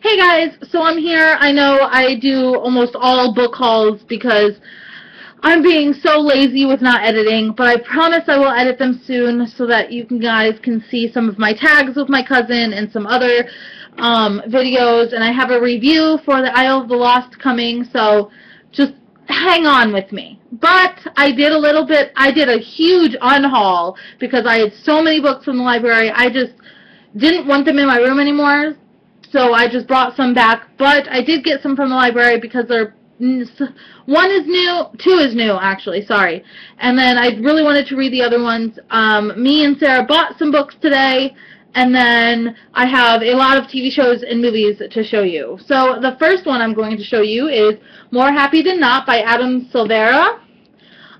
Hey guys, so I'm here. I know I do almost all book hauls because I'm being so lazy with not editing, but I promise I will edit them soon so that you guys can see some of my tags with my cousin and some other videos, and I have a review for the Isle of the Lost coming, so just hang on with me. But I did a huge unhaul because I had so many books from the library. I just didn't want them in my room anymore, so I just brought some back. But I did get some from the library because one is new, two is new actually, sorry. And then I really wanted to read the other ones. Me and Sarah bought some books today, and then I have a lot of TV shows and movies to show you. So the first one I'm going to show you is More Happy Than Not by Adam Silvera.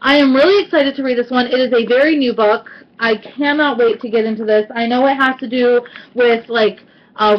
I am really excited to read this one. It is a very new book. I cannot wait to get into this. I know it has to do with like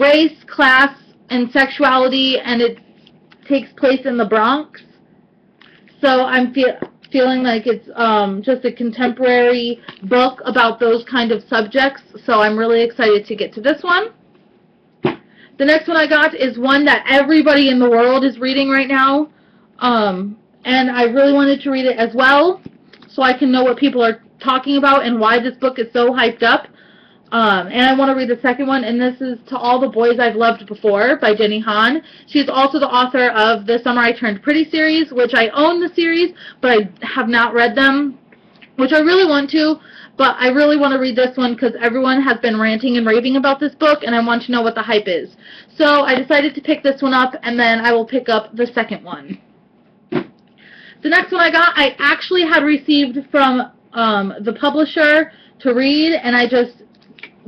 race, class, and sexuality, and it takes place in the Bronx. So I'm feeling like it's just a contemporary book about those kind of subjects. So I'm really excited to get to this one. The next one I got is one that everybody in the world is reading right now. And I really wanted to read it as well so I can know what people are talking about and why this book is so hyped up. And I want to read the second one, and this is To All the Boys I've Loved Before by Jenny Han. She's also the author of the Summer I Turned Pretty series, which I own the series, but I have not read them, which I really want to. But I really want to read this one because everyone has been ranting and raving about this book, and I want to know what the hype is. So I decided to pick this one up, and then I will pick up the second one. The next one I actually had received from the publisher to read, and I just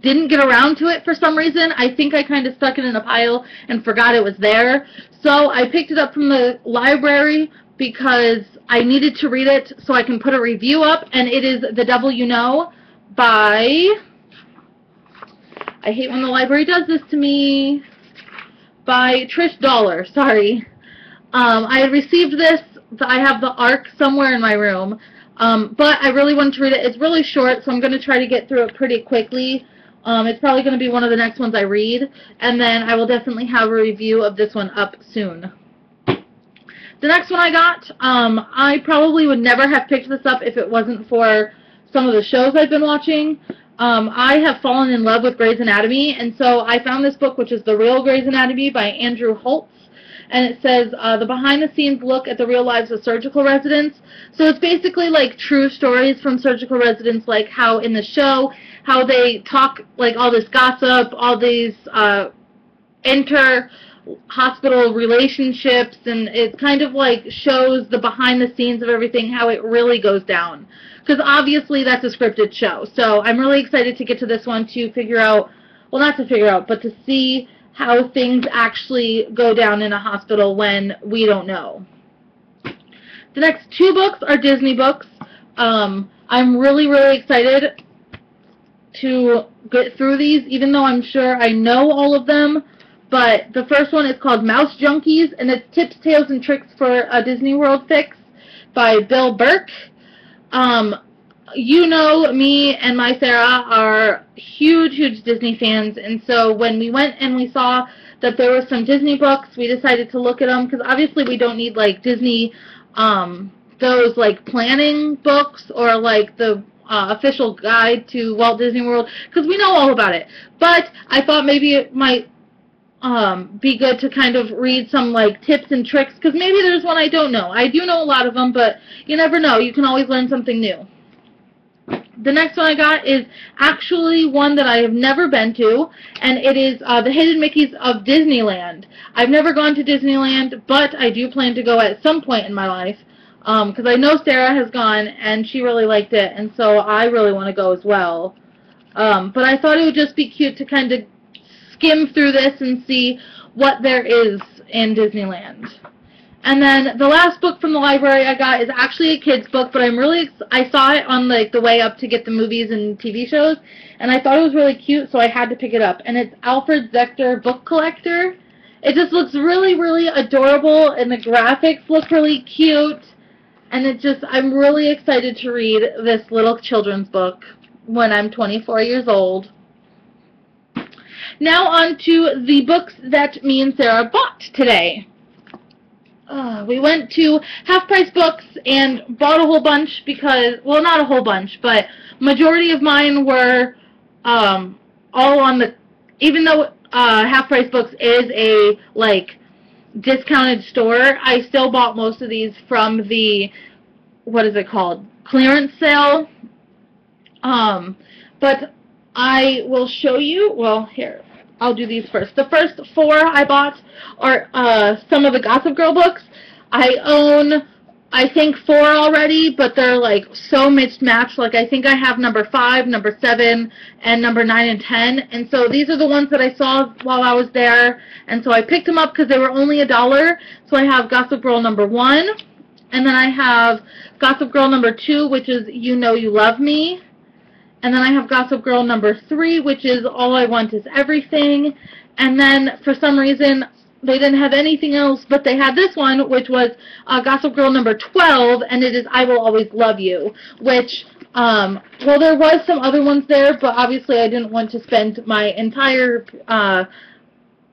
didn't get around to it for some reason. I think I kind of stuck it in a pile and forgot it was there. So I picked it up from the library because I needed to read it so I can put a review up, and it is The Devil You Know by, I hate when the library does this to me, by Trish Dollar, sorry. I had received this. I have the ARC somewhere in my room, but I really wanted to read it. It's really short, so I'm going to try to get through it pretty quickly. It's probably going to be one of the next ones I read, and then I will definitely have a review of this one up soon. The next one I got, I probably would never have picked this up if it wasn't for some of the shows I've been watching. I have fallen in love with Grey's Anatomy, and so I found this book, which is The Real Grey's Anatomy by Andrew Holtz. And it says, the behind-the-scenes look at the real lives of surgical residents. So it's basically like true stories from surgical residents, like how in the show, how they talk, like all this gossip, all these inter-hospital relationships, and it kind of like shows the behind-the-scenes of everything, how it really goes down. Because obviously that's a scripted show. So I'm really excited to get to this one to figure out, well, not to figure out, but to see how things actually go down in a hospital when we don't know. The next two books are Disney books. I'm really, really excited to get through these, even though I'm sure I know all of them. But the first one is called Mouse Junkies, and it's Tips, Tales, and Tricks for a Disney World Fix by Bill Burke. You know, me and my Sarah are huge, huge Disney fans, and so when we went and we saw that there were some Disney books, we decided to look at them, because obviously we don't need, like, Disney, those, like, planning books, or, like, the official guide to Walt Disney World, because we know all about it. But I thought maybe it might be good to kind of read some, like, tips and tricks, because maybe there's one I don't know. I do know a lot of them, but you never know. You can always learn something new. The next one I got is actually one that I have never been to, and it is The Hidden Mickeys of Disneyland. I've never gone to Disneyland, but I do plan to go at some point in my life, because I know Sarah has gone, and she really liked it, and so I really want to go as well. But I thought it would just be cute to kind of skim through this and see what there is in Disneyland. And then the last book from the library I got is actually a kid's book, but I saw it on like the way up to get the movies and TV shows, and I thought it was really cute, so I had to pick it up. And it's Alfred Zector Book Collector. It just looks really, really adorable, and the graphics look really cute, and I'm really excited to read this little children's book when I'm 24 years old. Now on to the books that me and Sarah bought today. We went to Half Price Books and bought a whole bunch because, well, not a whole bunch, but majority of mine were all on the, even though Half Price Books is a, like, discounted store, I still bought most of these from the, what is it called, clearance sale. But I will show you, well, here, I'll do these first. The first 4 I bought are some of the Gossip Girl books. I own, I think, 4 already, but they're like so mismatched. Like, I think I have number 5, number 7, and number 9 and 10. And so these are the ones that I saw while I was there. And so I picked them up because they were only $1. So I have Gossip Girl number 1. And then I have Gossip Girl number 2, which is You Know You Love Me. And then I have Gossip Girl number 3, which is All I Want Is Everything. And then, for some reason, they didn't have anything else, but they had this one, which was Gossip Girl number 12, and it is I Will Always Love You, which, well, there was some other ones there, but obviously I didn't want to spend my entire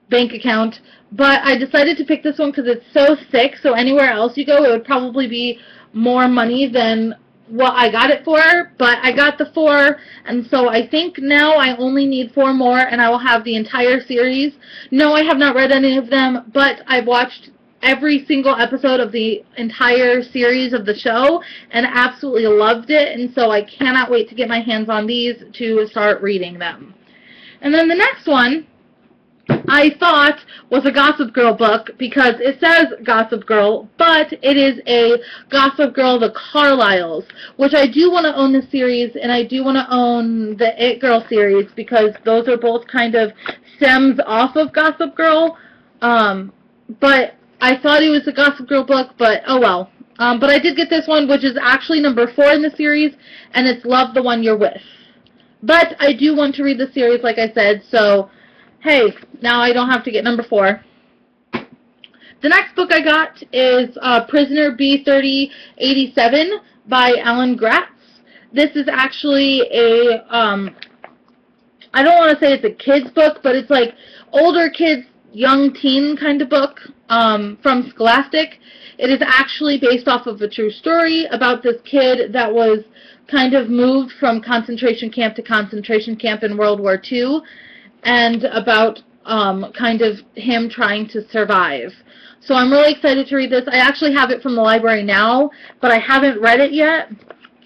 bank account. But I decided to pick this one because it's so thick, so anywhere else you go, it would probably be more money than what I got it for, but I got the 4, and so I think now I only need 4 more, and I will have the entire series. No, I have not read any of them, but I've watched every single episode of the entire series of the show, and absolutely loved it, and so I cannot wait to get my hands on these to start reading them. And then the next one I thought was a Gossip Girl book because it says Gossip Girl, but it is a Gossip Girl The Carlyles, which I do want to own the series, and I do want to own the It Girl series because those are both kind of stems off of Gossip Girl. But I thought it was a Gossip Girl book, but oh well. But I did get this one, which is actually number 4 in the series, and it's Love the One You're With. But I do want to read the series, like I said, so hey, now I don't have to get number 4. The next book I got is Prisoner B3087 by Alan Gratz. This is actually a, I don't want to say it's a kid's book, but it's like older kids, young teen kind of book from Scholastic. It is actually based off of a true story about this kid that was kind of moved from concentration camp to concentration camp in World War II. And about kind of him trying to survive. So I'm really excited to read this. I actually have it from the library now, but I haven't read it yet.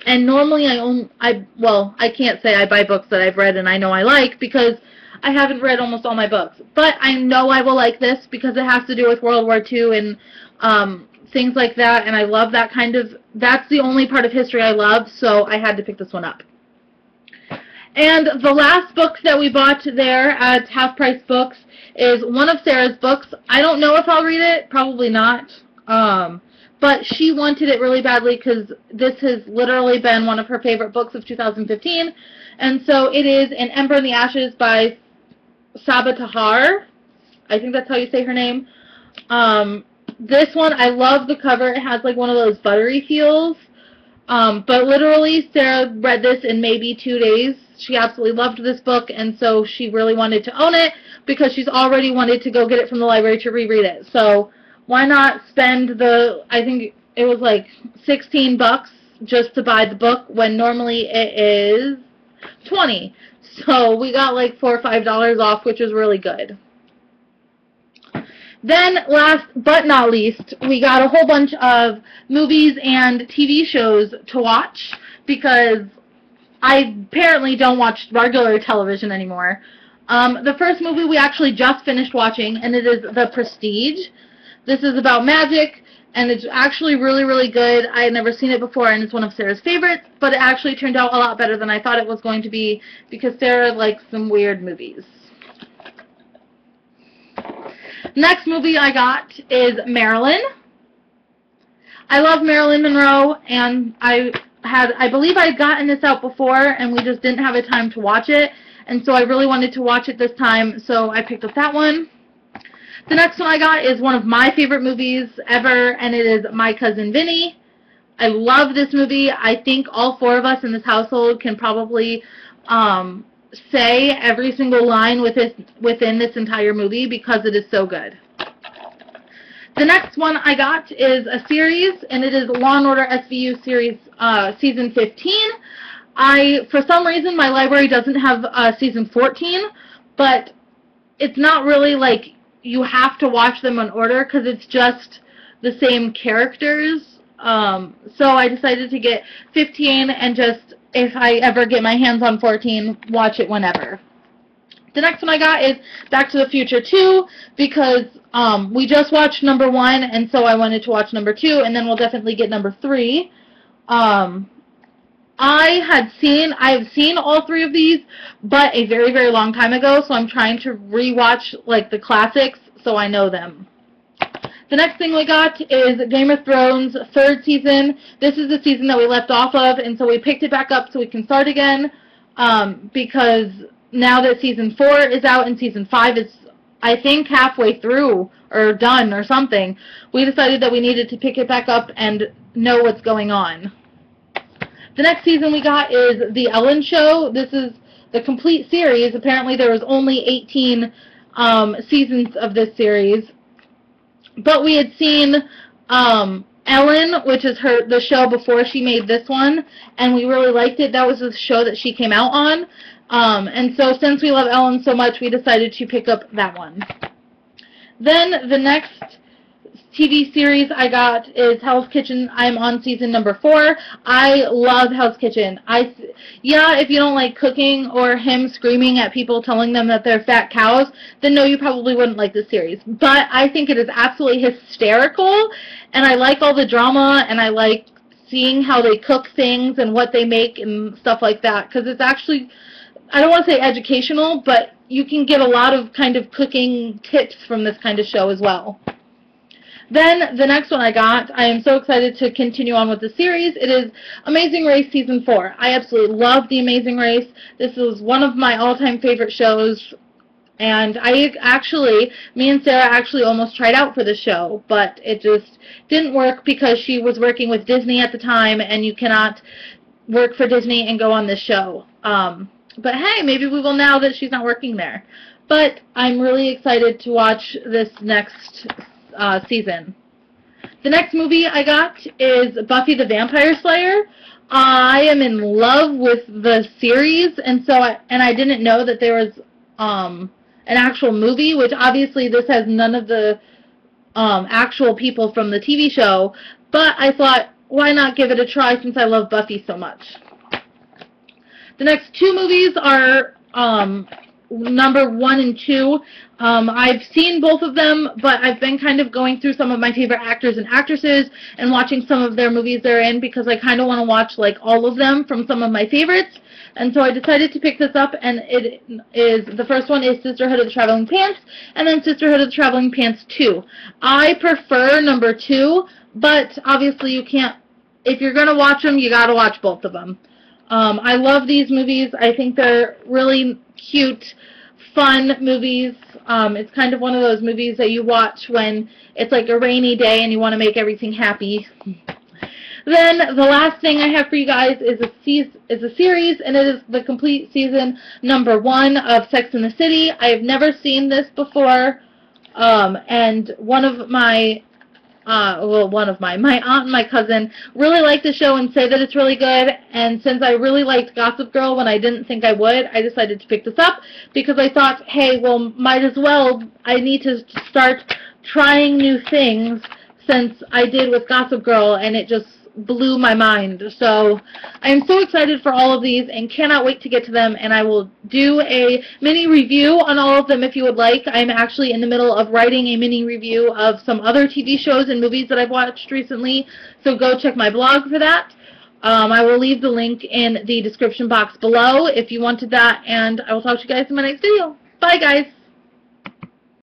And normally I can't say I buy books that I've read and I know I like because I haven't read almost all my books. But I know I will like this because it has to do with World War II and things like that, and I love that kind of, that's the only part of history I love, so I had to pick this one up. And the last book that we bought there at Half Price Books is one of Sarah's books. I don't know if I'll read it. Probably not. But she wanted it really badly because this has literally been one of her favorite books of 2015. And so it is An Ember in the Ashes by Sabaa Tahir. I think that's how you say her name. This one, I love the cover. It has like one of those buttery feels. But literally, Sarah read this in maybe 2 days. She absolutely loved this book, and so she really wanted to own it because she's already wanted to go get it from the library to reread it. So why not spend the, I think it was like $16 just to buy the book when normally it is $20. So we got like $4 or $5 off, which was really good. Then, last but not least, we got a whole bunch of movies and TV shows to watch because I apparently don't watch regular television anymore. The first movie we actually just finished watching, and it is The Prestige. This is about magic, and it's actually really, really good. I had never seen it before, and it's one of Sarah's favorites, but it actually turned out a lot better than I thought it was going to be because Sarah likes some weird movies. Next movie I got is Marilyn. I love Marilyn Monroe, and I believe I had gotten this out before, and we just didn't have a time to watch it, and so I really wanted to watch it this time, so I picked up that one. The next one I got is one of my favorite movies ever, and it is My Cousin Vinny. I love this movie. I think all 4 of us in this household can probably say every single line within this entire movie because it is so good. The next one I got is a series, and it is Law & Order SVU series season 15. For some reason, my library doesn't have season 14, but it's not really like you have to watch them in order because it's just the same characters. So I decided to get 15 and just, if I ever get my hands on 14, watch it whenever. The next one I got is Back to the Future 2 because we just watched number 1, and so I wanted to watch number 2, and then we'll definitely get number 3. I have seen all 3 of these, but a very, very long time ago, so I'm trying to rewatch like the classics so I know them. The next thing we got is Game of Thrones 3rd season. This is the season that we left off of, and so we picked it back up so we can start again because now that season 4 is out and season 5 is, I think, halfway through or done or something, we decided that we needed to pick it back up and know what's going on. The next season we got is The Ellen Show. This is the complete series. Apparently there was only 18 seasons of this series. But we had seen Ellen, which is the show before she made this one, and we really liked it. That was the show that she came out on. And so since we love Ellen so much, we decided to pick up that one. Then the next TV series I got is Hell's Kitchen. I'm on season number 4. I love Hell's Kitchen. Yeah, if you don't like cooking or him screaming at people telling them that they're fat cows, then no, you probably wouldn't like this series. But I think it is absolutely hysterical, and I like all the drama, and I like seeing how they cook things and what they make and stuff like that, because it's actually, I don't want to say educational, but you can get a lot of kind of cooking tips from this kind of show as well. Then the next one I got, I am so excited to continue on with the series. It is Amazing Race Season 4. I absolutely love The Amazing Race. This is one of my all-time favorite shows, and me and Sarah actually almost tried out for the show, but it just didn't work because she was working with Disney at the time, and you cannot work for Disney and go on this show. But hey, maybe we will now that she's not working there. But I'm really excited to watch this next season. The next movie I got is Buffy the Vampire Slayer. I am in love with the series, and I didn't know that there was an actual movie, which obviously this has none of the actual people from the TV show, but I thought, why not give it a try since I love Buffy so much. The next 2 movies are number 1 and 2. I've seen both of them, but I've been kind of going through some of my favorite actors and actresses and watching some of their movies they're in because I kind of want to watch like all of them from some of my favorites. And so I decided to pick this up, and the first one is Sisterhood of the Traveling Pants, and then Sisterhood of the Traveling Pants 2. I prefer number 2, but obviously you can't, if you're going to watch them, you got to watch both of them. I love these movies. I think they're really cute, fun movies. It's kind of one of those movies that you watch when it's like a rainy day and you want to make everything happy. Then the last thing I have for you guys is a series, and it is the complete season number 1 of Sex and the City. I have never seen this before, and my aunt and my cousin really like the show and say that it's really good, and since I really liked Gossip Girl when I didn't think I would, I decided to pick this up because I thought, hey, well, might as well, I need to start trying new things since I did with Gossip Girl, and it just blew my mind. So I am so excited for all of these and cannot wait to get to them, and I will do a mini review on all of them if you would like. I'm actually in the middle of writing a mini review of some other TV shows and movies that I've watched recently, so go check my blog for that. I will leave the link in the description box below if you wanted that, and I will talk to you guys in my next video. Bye, guys!